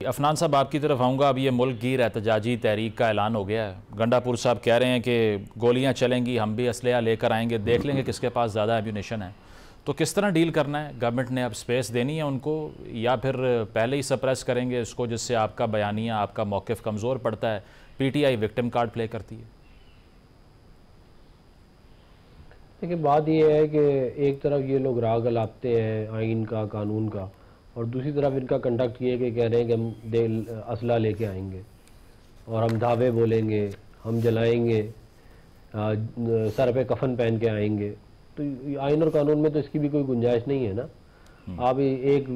अफनान साहब आपकी तरफ आऊँगा। अब ये मुल्क गिर एहतजाजी तहरीक का ऐलान हो गया है। गंडापुर साहब कह रहे हैं कि गोलियां चलेंगी, हम भी असलहा लेकर आएंगे, देख लेंगे किसके पास ज़्यादा एम्यूनेशन है। तो किस तरह डील करना है? गवर्नमेंट ने अब स्पेस देनी है उनको, या फिर पहले ही सप्रेस करेंगे इसको, जिससे आपका बयानिया, आपका मौक़िफ़ कमज़ोर पड़ता है? पीटीआई विक्टिम कार्ड प्ले करती है। देखिए, बात यह है कि एक तरफ ये लोग राग अलापते हैं आइन का, कानून का, और दूसरी तरफ इनका कंडक्ट ये कि कह रहे हैं कि हम असला लेके आएंगे और हम धावे बोलेंगे, हम जलाएंगे, सर पे कफन पहन के आएंगे। तो आइन और कानून में तो इसकी भी कोई गुंजाइश नहीं है ना। आप एक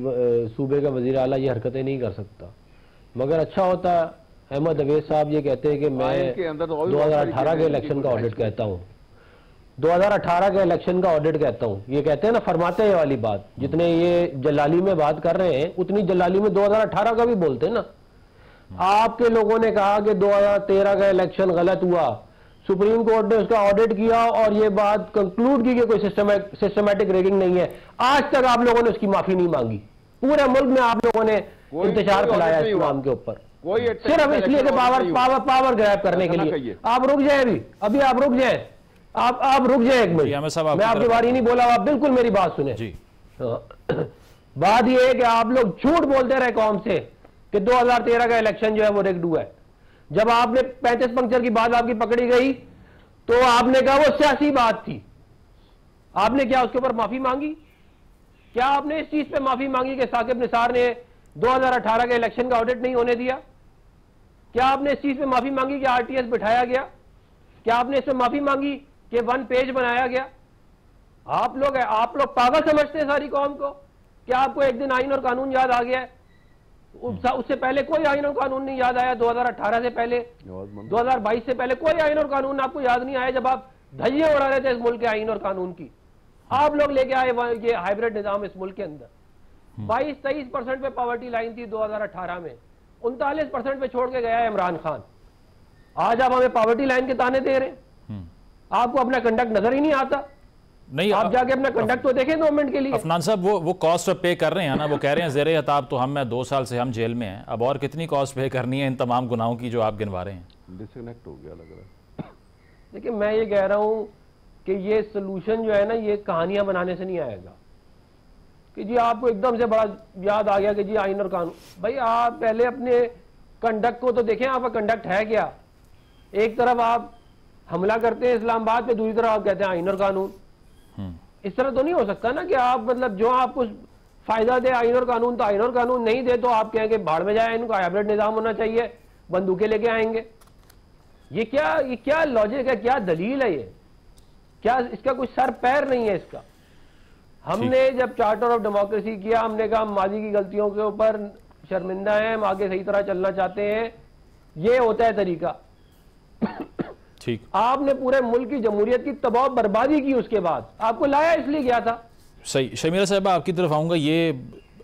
सूबे का वजीर आला ये हरकतें नहीं कर सकता। मगर अच्छा होता, अहमद अवेद साहब ये कहते हैं कि मैं 2018 के इलेक्शन का ऑडिट कहता हूँ, 2018 के इलेक्शन का ऑडिट कहता हूँ। ये कहते हैं ना, फरमाते हैं वाली बात, जितने ये जलाली में बात कर रहे हैं उतनी जलाली में 2018 का भी बोलते हैं ना। आपके लोगों ने कहा कि 2013 का इलेक्शन गलत हुआ, सुप्रीम कोर्ट ने उसका ऑडिट किया और ये बात कंक्लूड की कि कोई सिस्टमैटिक रेगिंग नहीं है। आज तक आप लोगों ने उसकी माफी नहीं मांगी। पूरे मुल्क में आप लोगों ने इंतजार फैलाया इस नाम के ऊपर, सिर्फ इसलिए कि पावर ग्रैब करने के लिए। आप रुक जाए, अभी आप रुक जाए, आप रुक जाए एक मिनट, मैं आपकी बारी नहीं बोला, आप बिल्कुल मेरी बात सुने जी। बात यह है कि आप लोग झूठ बोलते रहे कौम से कि 2013 का इलेक्शन जो है वो रिग्ड हुआ है। जब आपने 35 पंक्चर की बात आपकी पकड़ी गई तो आपने कहा वो सियासी बात थी। आपने क्या उसके ऊपर माफी मांगी? क्या आपने इस चीज पे माफी मांगी कि साकिब निसार ने 2018 के इलेक्शन का ऑडिट नहीं होने दिया? क्या आपने इस चीज पे माफी मांगी कि आरटीएस बिठाया गया? क्या आपने इसमें माफी मांगी कि 1 पेज बनाया गया? आप लोग पागल समझते हैं सारी कौम को। क्या आपको एक दिन आइन और कानून याद आ गया है? उससे पहले कोई आइन और कानून नहीं याद आया। 2018 से पहले, 2022 से पहले कोई आइन और कानून आपको याद नहीं आया जब आप धज्जियां उड़ा रहे थे इस मुल्क के आइन और कानून की। आप लोग लेके आए ये हाइब्रिड निजाम इस मुल्क के अंदर। 22-23% पे पॉवर्टी लाइन थी 2018 में, 39% पे छोड़ के गया है इमरान खान। आज आप हमें पॉवर्टी लाइन के ताने दे रहे हैं। आपको अपना कंडक्ट नजर ही नहीं आता। नहीं, आप जाके अपना कंडक्ट तो देखें 2 मिनट के लिए। अफनान साहब वो कॉस्ट पे कर रहे हैं ना, वो कह रहे हैं ज़ेरे हताब तो हम 2 साल से हम जेल में हैं, अब और कितनी कॉस्ट पे करनी है इन तमाम गुनाहों की जो आप गिनवा रहे हैं? डिस्कनेक्ट हो गया लग रहा है। देखिए, मैं ये कह रहा हूं कि ये सोल्यूशन जो है ना, ये कहानियां बनाने से नहीं आएगा कि जी आपको एकदम से बड़ा याद आ गया कि जी आइन और कानून। भाई आप पहले अपने कंडक्ट को तो देखें, आपका कंडक्ट है क्या? एक तरफ आप हमला करते हैं इस्लामाबाद पे, दूसरी तरफ आप कहते हैं आइन और कानून। इस तरह तो नहीं हो सकता ना कि आप मतलब जो आपको फायदा दे आइन और कानून तो आइन और कानून, नहीं दे तो आप कहेंगे भाड़ में जाए, इनको हाइब्रिड निजाम होना चाहिए, बंदूकें लेके आएंगे। ये क्या लॉजिक है? क्या दलील है? ये क्या, इसका कुछ सर पैर नहीं है इसका। हमने जब चार्टर ऑफ डेमोक्रेसी किया, हमने कहा हम माजी की गलतियों के ऊपर शर्मिंदा हैं, हम आगे सही तरह चलना चाहते हैं। ये होता है तरीका। ठीक, आपने पूरे मुल्क की जमहूरियत की तबाह बर्बादी की, उसके बाद आपको लाया इसलिए गया था। सही। शमीरा साहब आपकी तरफ आऊँगा। ये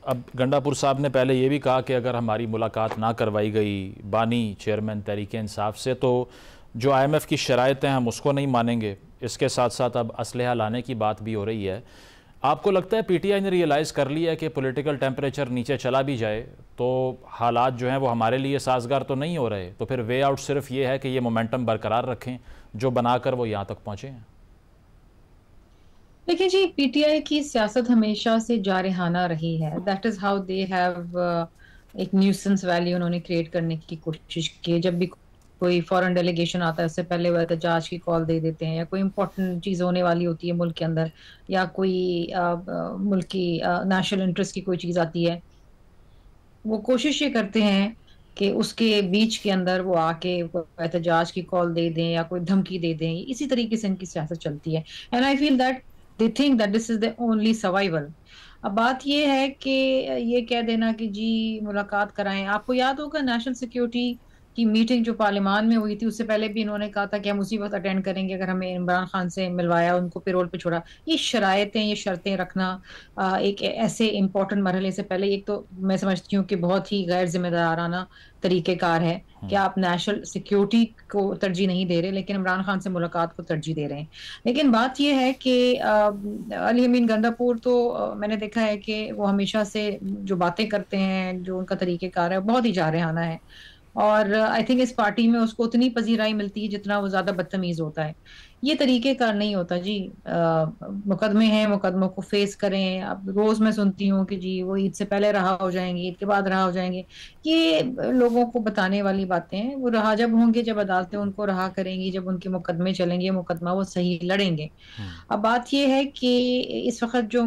अब गंडापुर साहब ने पहले ये भी कहा कि अगर हमारी मुलाकात ना करवाई गई बानी चेयरमैन तहरीक इंसाफ से तो जो IMF की शराइतें हैं हम उसको नहीं मानेंगे। इसके साथ साथ अब असलहा लाने की बात भी हो रही है। आपको लगता है PTI ने रियलाइज़ कर लिया है कि पॉलिटिकल टेम्परेचर नीचे चला भी जाए तो हालात जो हैं वो हमारे लिए साजगार तो नहीं हो रहे, तो फिर वे आउट सिर्फ ये है कि ये मोमेंटम बरकरार रखें जो बनाकर वो यहाँ तक पहुँचे हैं? देखिए जी, PTI की सियासत हमेशा से जारहाना रही है। That is how they have एक न्यूसेंस वैल्यू उन्होंने क्रिएट करने की कोशिश की। जब भी कोई फॉरेन डेलीगेशन आता है उससे पहले वह एहतजाज की कॉल दे देते हैं, या कोई इंपॉर्टेंट चीज होने वाली होती है मुल्क के अंदर, या कोई मुल्क की नेशनल इंटरेस्ट की कोई चीज आती है, वो कोशिश ये करते हैं कि उसके बीच के अंदर वो आके एहतजाज की कॉल दे दें या कोई धमकी दे दें। इसी तरीके से इनकी सियासत चलती है। And I feel that they think that this is the only survival. अब बात ये है कि ये कह देना कि जी मुलाकात कराएं। आपको याद होगा नेशनल सिक्योरिटी कि मीटिंग जो पार्लियामान में हुई थी उससे पहले भी इन्होंने कहा था कि हम उसी वक्त अटेंड करेंगे अगर हमें इमरान खान से मिलवाया, उनको पेरोल पे छोड़ा। ये शरायतें, ये शर्तें रखना एक ऐसे इंपॉर्टेंट मरहले से पहले, एक तो मैं समझती हूँ कि बहुत ही गैर जिम्मेदाराना तरीकेकार है कि आप नेशनल सिक्योरिटी को तरजीह नहीं दे रहे लेकिन इमरान खान से मुलाकात को तरजीह दे रहे हैं। लेकिन बात यह है कि अली अमीन गंडापुर तो मैंने देखा है कि वो हमेशा से जो बातें करते हैं, जो उनका तरीकेकार है, बहुत ही जारहाना है। और आई थिंक इस पार्टी में उसको उतनी पजीराई मिलती है जितना वो ज्यादा बदतमीज होता है। ये तरीकेकार नहीं होता जी। मुकदमे हैं, मुकदमों को फेस करें। अब रोज मैं सुनती हूँ कि जी वो ईद से पहले रहा हो जाएंगे, ईद के बाद रहा हो जाएंगे। ये लोगों को बताने वाली बातें हैं। वो रहा जब होंगे, जब अदालतें उनको रहा करेंगी, जब उनके मुकदमे चलेंगे, मुकदमा वो सही लड़ेंगे। अब बात यह है कि इस वक्त जो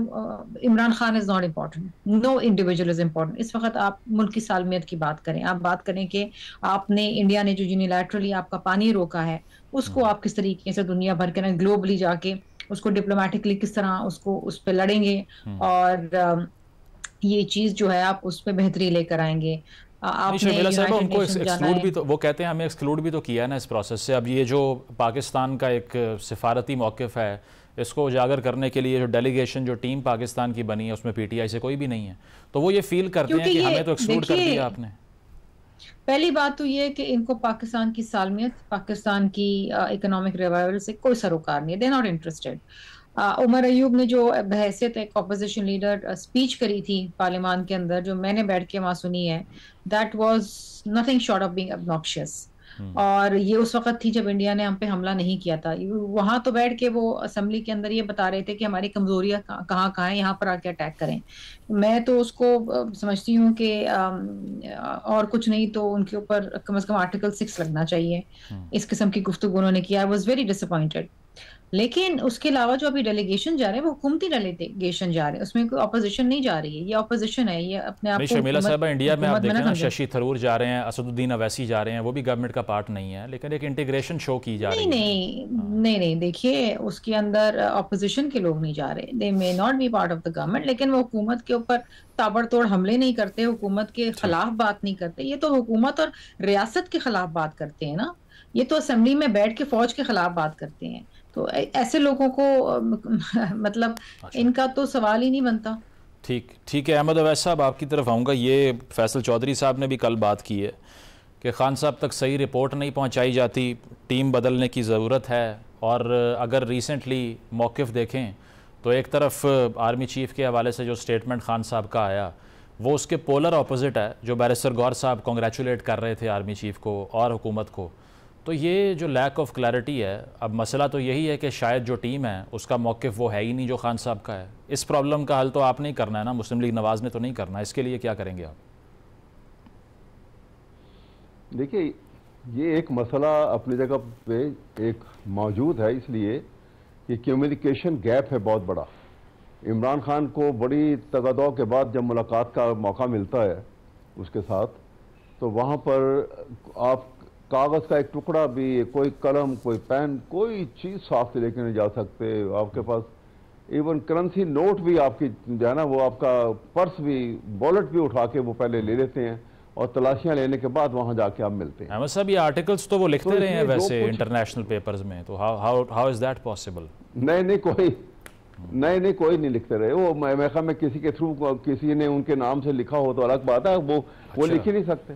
Imran Khan is not important, no individual is important. इस वक्त आप मुल्क की सालमियत की बात करें, आप बात करें कि आपने, इंडिया ने जो यूनिलैटरली आपका पानी रोका है उसको आप किस तरीके से दुनिया भर के ना ग्लोबली जाके उसको डिप्लोमेटिकली किस तरह उसको उस पर लड़ेंगे, और ये चीज जो है आप उस पर बेहतरी लेकर आएंगे। आपने शर्मिला साहब यूनाइटेड उनको नेशन जाना एक्सक्लूड है। भी तो, वो कहते हैं हमें एक्सक्लूड भी तो किया है ना इस प्रोसेस से। अब ये जो पाकिस्तान का एक सिफारती मौक़िफ़ है, इसको उजागर करने के लिए जो डेलीगेशन, जो टीम पाकिस्तान की बनी है उसमें पीटीआई से कोई भी नहीं है, तो वो ये फील करते हैं कि हमें तो एक्सक्लूड कर दिया आपने। पहली बात तो ये है कि इनको पाकिस्तान की सालमियत, पाकिस्तान की इकोनॉमिक रिवाइवल से कोई सरोकार नहीं है। They not interested. Umar Ayub ने जो बहैसियत एक ऑपोजिशन लीडर स्पीच करी थी पार्लियामान के अंदर, जो मैंने बैठ के वहां सुनी है, that was nothing short of being obnoxious. और ये उस वक्त थी जब इंडिया ने हम पे हमला नहीं किया था। वहां तो बैठ के वो असेंबली के अंदर ये बता रहे थे कि हमारी कमजोरियां कहाँ कहाँ हैं, यहाँ पर आके अटैक करें। मैं तो उसको समझती हूँ कि और कुछ नहीं तो उनके ऊपर कम से कम आर्टिकल 6 लगना चाहिए। इस किस्म की गुफ्तगू उन्होंने किया। I was very disappointed. लेकिन उसके अलावा जो अभी डेलीगेशन जा रहे हैं वो हुकूमती डेलीगेशन जा रहे हैं, उसमें कोई ऑपोजिशन नहीं जा रही है। ये ऑपोजिशन है, ये अपने आप को शर्मिला साहब, इंडिया में आप हुकूमत देखें ना, समझे। शशि थरूर जा रहे हैं, असदुद्दीन अवैसी जा रहे हैं, वो भी गवर्नमेंट का पार्ट नहीं है, लेकिन एक इंटीग्रेशन शो की जा रही है। नहीं, देखिए उसके अंदर ऑपोजिशन के लोग नहीं जा रहे। They may not be part of the government, लेकिन वो हुकूमत के ऊपर ताबड़तोड़ हमले नहीं करते, हुकूमत के खिलाफ बात नहीं करते। ये तो हुकूमत और रियासत के खिलाफ बात करते हैं ना। ये तो असेंबली में बैठ के फौज के खिलाफ बात करते हैं। तो ऐसे लोगों को मतलब इनका तो सवाल ही नहीं बनता। ठीक है। अहमद अवैस साहब, आपकी तरफ आऊँगा। ये फैसल चौधरी साहब ने भी कल बात की है कि खान साहब तक सही रिपोर्ट नहीं पहुँचाई जाती, टीम बदलने की ज़रूरत है। और अगर रिसेंटली मौक़िफ़ देखें तो एक तरफ आर्मी चीफ़ के हवाले से जो स्टेटमेंट खान साहब का आया, वो उसके पोलर अपोजिट है, जो बैरिस्टर गौर साहब कॉन्ग्रेचुलेट कर रहे थे आर्मी चीफ़ को और हुकूमत को। तो ये जो लैक ऑफ क्लैरिटी है, अब मसला तो यही है कि शायद जो टीम है उसका मौक़िफ़ वो है ही नहीं जो खान साहब का है। इस प्रॉब्लम का हल तो आपने ही करना है ना, मुस्लिम लीग नवाज़ ने तो नहीं करना। इसके लिए क्या करेंगे आप? देखिए, ये एक मसला अपनी जगह पे एक मौजूद है, इसलिए कि कम्युनिकेशन गैप है बहुत बड़ा। इमरान खान को बड़ी तगदौ के बाद जब मुलाकात का मौका मिलता है उसके साथ, तो वहाँ पर आप कागज़ का एक टुकड़ा भी, कोई कलम, कोई पेन, कोई चीज़ साथ से लेके नहीं जा सकते। आपके पास इवन करेंसी नोट भी आपकी जो है ना, वो आपका पर्स भी, वॉलेट भी उठा के वो पहले ले लेते हैं और तलाशियां लेने के बाद वहाँ जाके आप मिलते हैं। अहमद साहब, ये आर्टिकल्स तो वो लिखते रहे हैं वैसे इंटरनेशनल पेपर्स में, तो हाउ इज़ दैट पॉसिबल? नहीं, कोई नहीं लिखते रहे। वो मैं किसी के थ्रू किसी ने उनके नाम से लिखा हो तो अलग बात है, वो लिख ही नहीं सकते।